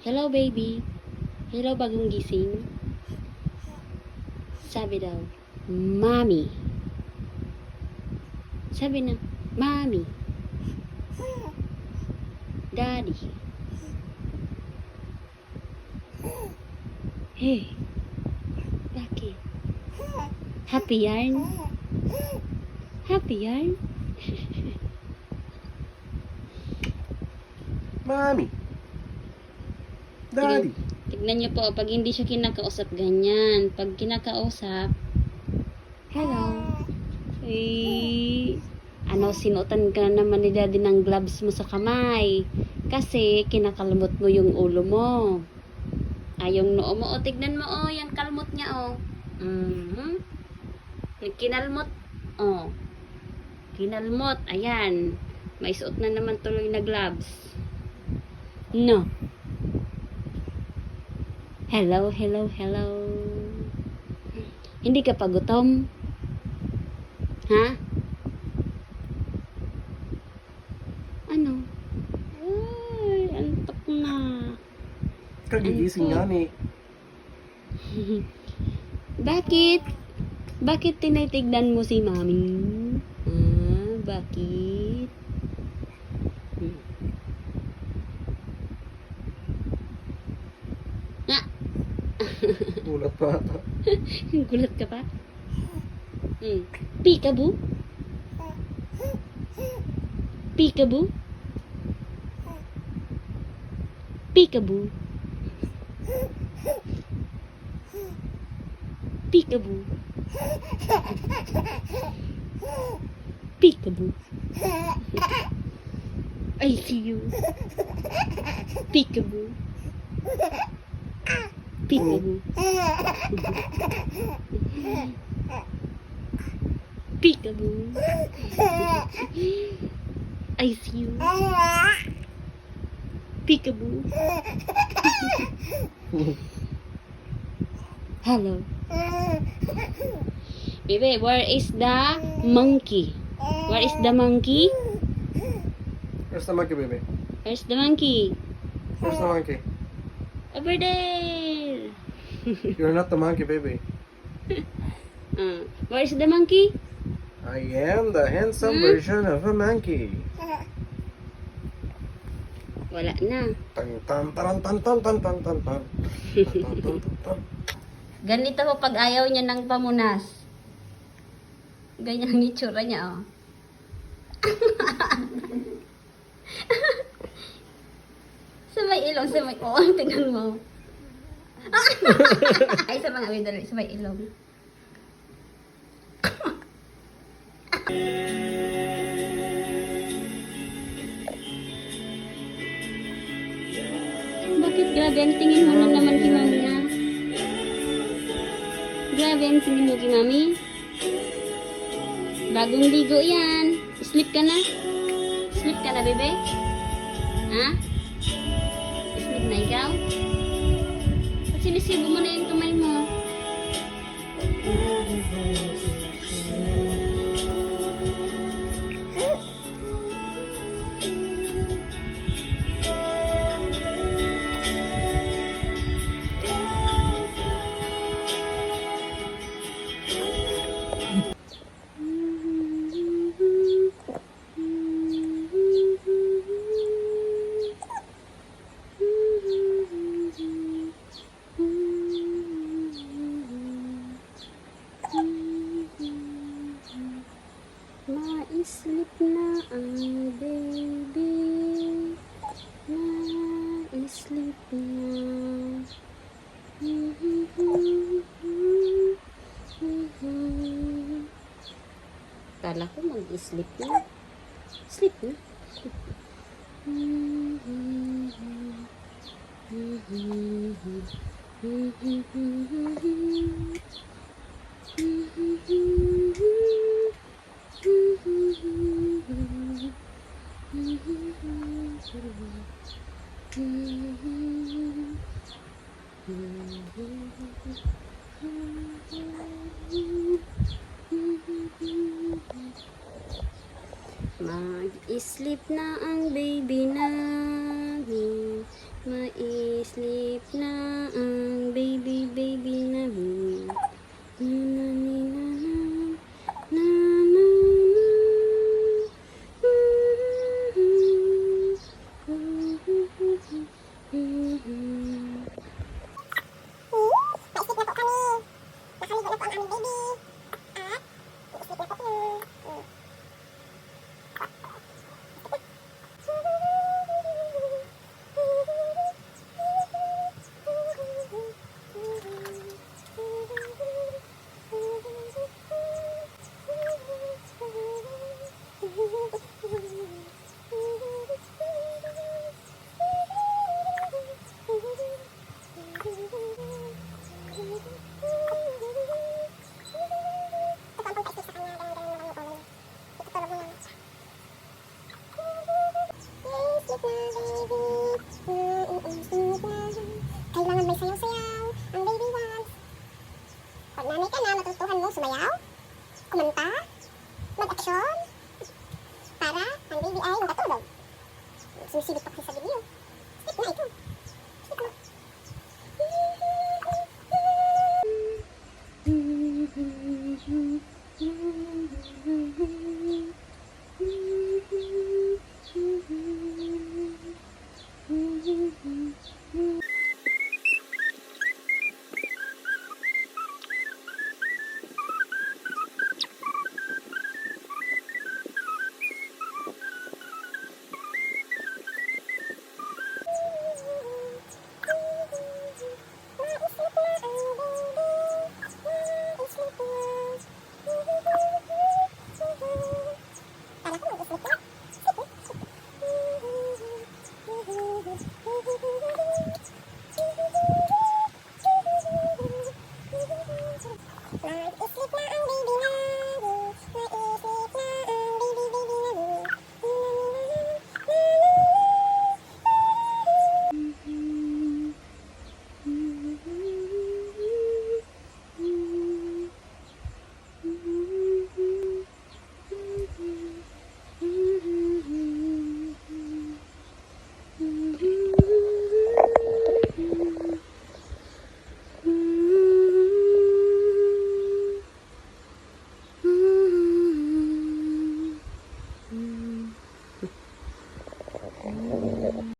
Hello, baby. Hello, bagong gising. Sabi daw, Mommy. Sabi na, Mommy. Daddy. Hey. Bakit? Happy yarn? Happy yarn? Mommy. Daddy. Tignan niyo po, pag hindi siya kinakausap, ganyan. Pag kinakausap, hello. Eh, sinuotan ka naman ni daddy ng gloves mo sa kamay. Kasi, kinakalmot mo yung ulo mo. Yung noo mo, tignan mo, yung kalmot niya, Kinalmot, Kinalmot, ayan. May suot na naman tuloy na gloves. No. Hello, hello, hello. Hindi ka pa gutom? Ha? Ano? Ay, antok na. Kagigising nga ni. Bakit? Bakit tinitignan mo si Mami? Bakit? Ulat pa. Gulat ka pa? Peekaboo? Peekaboo? Peekaboo? Peekaboo? Peekaboo? I see you. Peekaboo? Peekaboo? Peekaboo? I see you. Peekaboo? Hello. Baby, where is the monkey? Where is the monkey? Where's the monkey, baby? Where's the monkey? Where's the monkey? Over there. You're not the monkey, baby. Where is the monkey? I am the handsome version of a monkey. Wala na. Tan tan tan tan tan tan tan tan tan. Ganito po pag ayaw niya ng pamunas. Ganyan ang itsura niya, Sa may ilong, sa may... tingnan mo. Ay, sa mga window, sa may ilong. Bakit grabe ang tingin mo lang naman kay Mami na? Grabe ang tingin mo kay Mami. Bagong ligo yan. Sleep ka na? Sleep ka na, bebe? Ha? Sleep na ikaw? At sinisibo mo na yung kamay mo. Sleep na ang baby. Sleep na. Kala ko mag-sleep na. Sleep na. Mag-sleep na ang baby namin. Mai-sleep na ang baby namin. Na na ni na na na Kailangan may sayaw-sayaw ang baby wants. Pag nanay ka na, matutuhan mo sumayaw, kumanta, mag-aksyon, para ang baby ay makatulog. Sumisilip pa kasi